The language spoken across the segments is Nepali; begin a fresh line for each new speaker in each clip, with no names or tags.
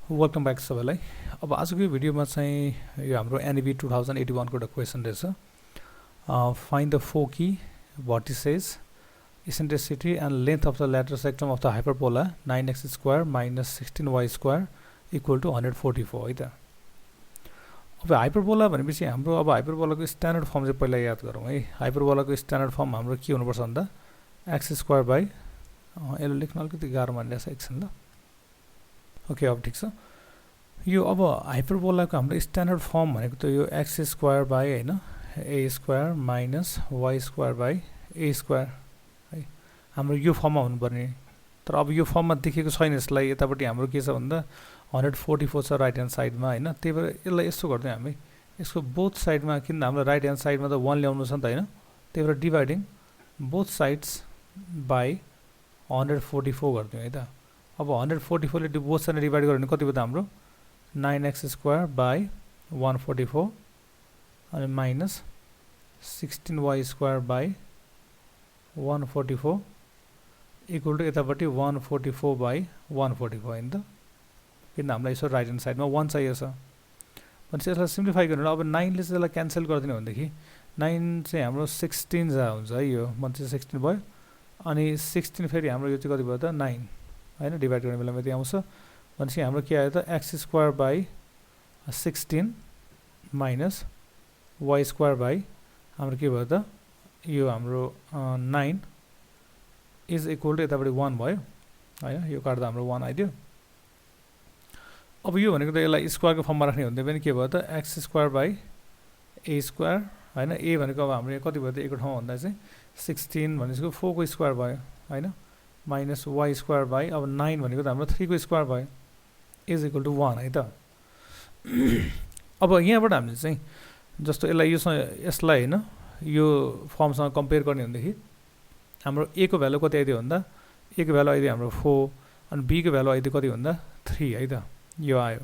वेलकम ब्याक सबैलाई। अब आजको यो भिडियोमा चाहिँ यो हाम्रो NEB 2081 को एउटा क्वेसन रहेछ। Find the foci, vertices, eccentricity and length of the lateral rectum of the hyperbola 9x square minus 16y square equal to 144 है त। अब हाइपरबोला भनेपछि हाम्रो अब हाइपरबोलाको स्ट्यान्डर्ड फर्म चाहिँ पहिला याद गरौँ है। हाइपरबोलाको स्ट्यान्डर्ड फर्म हाम्रो के हुनुपर्छ भन्दा x स्क्वायर बाई यसले लेख्न अलिकति गाह्रो मानिरहेछ एकछिन ल। ओके अब ठिक छ। यो अब हाइपरबोलाको हाम्रो स्ट्यान्डर्ड फर्म भनेको त यो x स्क्वायर बाई हैन a square minus y square by a square है, हाम्रो यो फर्ममा हुनुपर्ने। तर अब यो फर्ममा देखेको छैन यसलाई। यतापट्टि हाम्रो के छ भन्दा 144 छ राइट ह्यान्ड साइडमा हैन। त्यही भएर यसलाई यस्तो गर्दै हामी यसको बोथ साइडमा, किन हाम्रो राइट ह्यान्ड साइडमा त 1 ल्याउनु छ नि त हैन। त्यही भएर डिभाइडिङ बोथ साइड्स बाई 144 गर्दियौ है त। अब 144 ले बोथ साइड डिभाइड गर्यो भने कति भयो त हाम्रो 9x स्क्वायर बाई 144 अनि minus 16y square by 144 equal to यतापट्टि 144 बाई 144 हैन त। किन हामीलाई यसो राइट ह्यान्ड साइडमा 1 चाहिएको छ भनेपछि यसलाई सिम्प्लिफाई गर्नु। अब 9 ले चाहिँ यसलाई क्यान्सल गरिदिनु भनेदेखि 9 चाहिँ हाम्रो 16 जा हुन्छ है। यो मतलब 16 भयो अनि 16 फेरि हाम्रो यो चाहिँ कति भयो त 9 हैन। डिभाइड गर्ने बेलामा यति आउँछ भनेपछि हाम्रो के आयो त x square by 16 minus y square by हाम्रो के भयो त यो हाम्रो 9 इज इक्वल टु यतापट्टि 1 भयो हैन। यो काट्दा हाम्रो 1 आइदियो। अब यो भनेको त यसलाई स्क्वायरको फर्ममा राख्ने हुँदै पनि के भयो त x square by a square हैन। a भनेको अब हाम्रो कति भयो त एकको ठाउँमा भन्दा चाहिँ 16 भनेको 4 को स्क्वायर भयो हैन माइनस y स्क्वायर बाई अब 9 भनेको त हाम्रो 3 को स्क्वायर भयो इज इक्वल टु 1 है त। अब यहाँबाट हामीले चाहिँ जस्तो यसलाई हैन यो फर्मसँग कम्पेयर गर्ने हुँदाखेरि हाम्रो a को भ्यालु कति आइदियो भन्दा a को भ्यालु आइदियो हाम्रो 4 अनि b को भ्यालु आइदियो कति भन्दा 3 है त। यो आयो।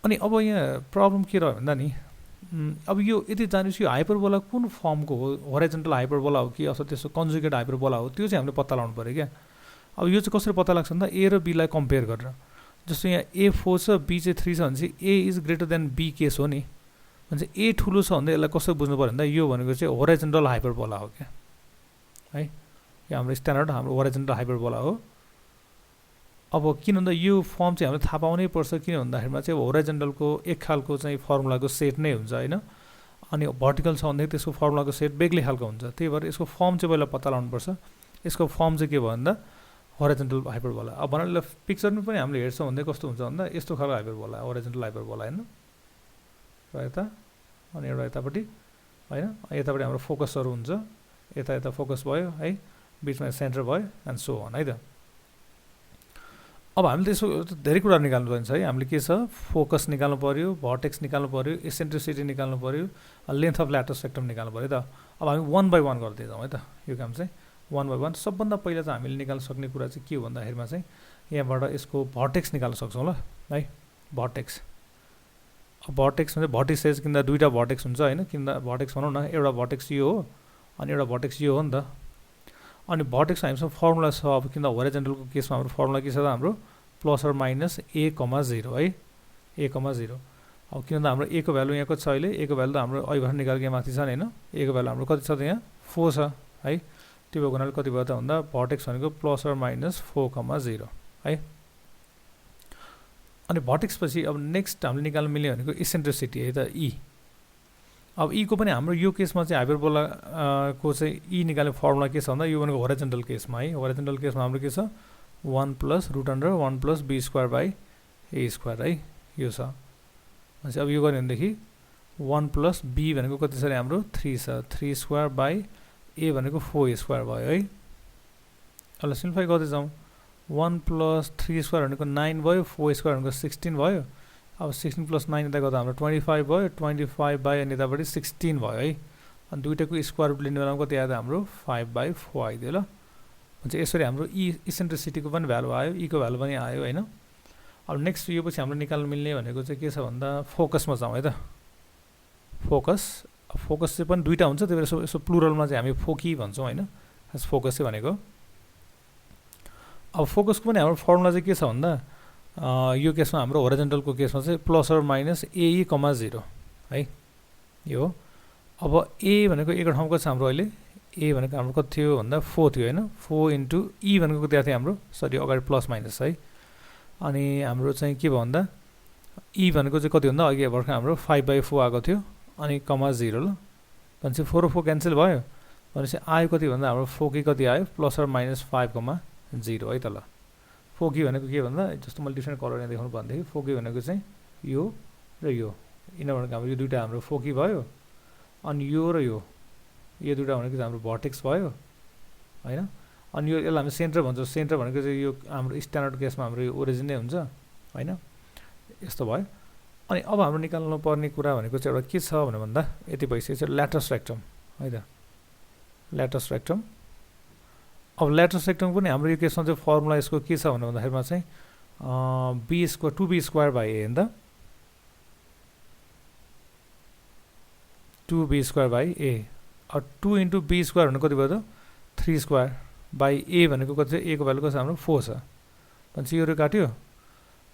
अनि अब यहाँ प्रब्लम के रह्यो भन्दा नि अब यो यदि जानिस यो हाइपरबोला कुन फर्मको हो, होराइजन्टल हाइपरबोला हो कि अथवा त्यसको कन्जुगेट हाइपरबोला हो, त्यो चाहिँ हामीले पत्ता लगाउनु पर्यो क्या। अब यो चाहिँ कसरी पत्ता लाग्छ भन्दा a र b लाई कम्पेयर गरेर। जस्तो यहाँ a 4 छ b चाहिँ 3 छ भने चाहिँ a is greater than b case हो नि। भने चाहिँ a ठुलो छ भन्दा यसलाई कसरी बुझ्नु पर्यो भन्दा यो भनेको चाहिँ होराइजन्टल हाइपरबोला हो क्या है। यो हाम्रो स्ट्यान्डर्ड हाम्रो होराइजन्टल हाइपरबोला हो। अब किन भन्दा यो फर्म चाहिँ हामीले थाहा पाउनै पर्छ। किन भन्दाखेरिमा चाहिँ होराइजन्टलको एक खालको चाहिँ फर्मुलाको सेट नै हुन्छ हैन। अनि भर्टिकल छ भन्दाखेरि त्यसको फर्मुलाको सेट बेग्लै खालको हुन्छ। त्यही भएर यसको फर्म चाहिँ पहिला पत्ता लगाउनु पर्छ। यसको फर्म चाहिँ के भयो भन्दा होराइजन्टल हाइपरबोला। अब भन्नाले पिक्चरमा पनि हामीले हेर्छौँ भन्दै कस्तो हुन्छ भन्दा यस्तो खालको हाइपरबोला होराइजन्टल हाइपरबोला हैन। र यता अनि एउटा यतापट्टि हैन, यतापट्टि हाम्रो फोकसहरु हुन्छ, यता यता फोकस भयो है, बीचमा सेन्टर भयो एन्ड सो अन है त। अब हामीले त्यसो धेरै कुरा निकाल्नु पर्छ है। हामीले के छ फोकस निकाल्नु पर्यो, भर्टेक्स निकाल्नु पर्यो, एसेन्ट्रिसिटी निकाल्नु पर्यो, लेन्थ अफ ल्याटस रेक्टम निकाल्नु पर्यो त। अब हामी 1 बाइ 1 गर्दै जाउँ है त। यो काम चाहिँ 1 बाइ 1 सबभन्दा पहिला चाहिँ हामीले निकाल्न सक्ने कुरा चाहिँ के हो भन्दाखेरिमा चाहिँ यहाँबाट यसको भर्टेक्स निकाल्न सक्छौँ ल है। भर्टेक्स भर्टेक्स म्हणजे भर्टिसेस किन्दा दुईटा भर्टेक्स हुन्छ हैन। किन्दा भर्टेक्स भनौँ न, एउटा भर्टेक्स यो हो अनि एउटा भर्टेक्स यो हो नि त। अनि भर्टेक्स हामीसँग फर्मुला छ। अब किन्दा होराइजन्टलको केसमा हाम्रो फर्मुला के छ त हाम्रो प्लस अर माइनस a, 0 है, a, 0। अब किन भन्दा हाम्रो a को भ्यालु यहाँ कति छ अहिले, a को भ्यालु त हाम्रो अहिले भर्खर निकालेको माथि छ नि हैन। a को भ्यालु हाम्रो कति छ त यहाँ 4 छ है। त्यो भएको हुनाले कति भयो त भन्दा भर्टेक्स भनेको प्लस अर माइनस 4, 0 है। अनि भर्टेक्स पछि अब नेक्स्ट हामीले निकाल्न मिल्ने भनेको इसेन्ट्रिसिटी है त e। अब e को पनि हाम्रो यो केसमा चाहिँ हाइपरबोला को चाहिँ e निकाल्ने फर्मुला के छ भन्दा यो भनेको होराइजन्टल केसमा है। होराइजन्टल केसमा हाम्रो के छ 1 plus root under 1 plus b square by a square है। यो छ भनेपछि अब यो गर्ने भनेदेखि 1 प्लस b भनेको कति छ हाम्रो 3 छ, 3 स्क्वायर बाई a भनेको 4 स्क्वायर भयो है। अब सिम्प्लिफाई गर्दै जाउँ। 1 प्लस 3 स्क्वायर भनेको 9 भयो, 4 स्क्वायर भनेको 16 भयो। अब 16 प्लस 9 यता गर्दा हाम्रो 25 भयो, 25 बाई अनि यतापट्टि 16 भयो है। अनि दुईटाको स्क्वायर रुट लिने बेलामा कति आयो त हाम्रो 5/4 आइदियो ल। भने चाहिँ यसरी हाम्रो इसेन्ट्रिसिटीको पनि भ्यालु आयो, e को भ्यालु पनि आयो हैन। अब नेक्स्ट यो पछि हाम्रो निकाल्न मिल्ने भनेको चाहिँ के छ भन्दा फोकसमा जाउँ है त। फोकस फोकस चाहिँ पनि दुईटा हुन्छ, त्यही भएर यसो प्लुरलमा चाहिँ हामी फोकी भन्छौँ हैन। फोकस चाहिँ भनेको अब फोकसको पनि हाम्रो फर्मुला चाहिँ के छ भन्दा यो केसमा हाम्रो होरिजोन्टलको केसमा चाहिँ प्लस अर माइनस ए कमा 0 है यो हो। अब ए भनेको एकवटा ठाउँको छ हाम्रो अहिले ए भनेको हाम्रो कति थियो भन्दा 4 थियो हैन 4 इन्टु ई भनेको कति थियो हाम्रो सरी अगाडि प्लस माइनस है अनि हाम्रो चाहिँ के भयो भन्दा ई भनेको चाहिँ कति भन्दा अघि भर्खर हाम्रो 5/4 आएको थियो अनि कमा 0 ल भनेपछि 4 र 4 क्यान्सल भयो भनेपछि आयो कति भन्दा हाम्रो 4 की कति आयो प्लस अर माइनस 5,0 है त ल 4 की भनेको के भन्दा जस्तो मैले डिफ्रेन्ट कलर यहाँ देखाउनु भन्दै 4 की भनेको चाहिँ यो र यो यिनीहरुको हाम्रो यो दुईटा हाम्रो 4 की भयो अनि यो र यो दुईटा भनेको चाहिँ हाम्रो भर्टेक्स भयो हैन अनि यो यसलाई हामी सेन्टर भन्छौँ सेन्टर भनेको चाहिँ यो हाम्रो स्ट्यान्डर्ड केसमा हाम्रो यो ओरिजिन नै हुन्छ हैन यस्तो भयो अनि अब हाम्रो निकाल्नु पर्ने कुरा भनेको चाहिँ एउटा के छ भने भन्दा यति भइसकेछ ल्याटस रेक्टम है त ल्याटस रेक्टम अब ल्याटस रेक्टम पनि हाम्रो यो केसमा चाहिँ फर्मुला यसको के छ भने भन्दाखेरिमा चाहिँ b square 2b square by a हैन त 2b square by a 2 into b square भनेको कति भयो त 3 स्क्वायर बाइ a भनेको कति छ a को भ्यालु कति छ हाम्रो 4 छ भनेपछि यो काट्यो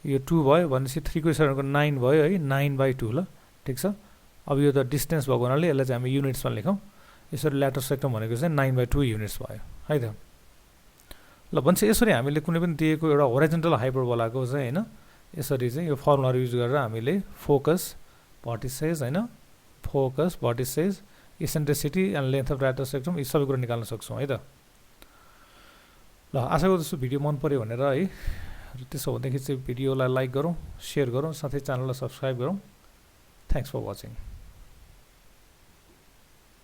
यो 2 भयो भनेपछि 3 को स्क्वायर भनेको 9 भयो है 9/2 ल ठीक छ अब यो त डिस्टेन्स भएको हुनाले यसलाई चाहिँ हामी युनिट्समा लेखौं यसरी ल्याटस रेक्टम भनेको चाहिँ 9/2 युनिट्स भयो है त ल भनेपछि यसरी हामीले कुनै पनि दिएको एउटा होरिजोन्टल हाइपरबोलाको चाहिँ हैन यसरी चाहिँ यो फर्मुलाहरु युज गरेर हामीले फोकस भर्टिसेस हैन focus vertices eccentricity and length of ल्याटस rectum यी सबै कुरा निकाल्न सक्छौं है त ल आशा गर्छु भिडियो मन पर्यो भनेर है र त्यसो भनेदेखि चाहिँ भिडियोलाई लाइक गरौँ शेयर गरौँ साथै च्यानललाई सब्स्क्राइब गरौँ थ्यांक्स फर वाचिङ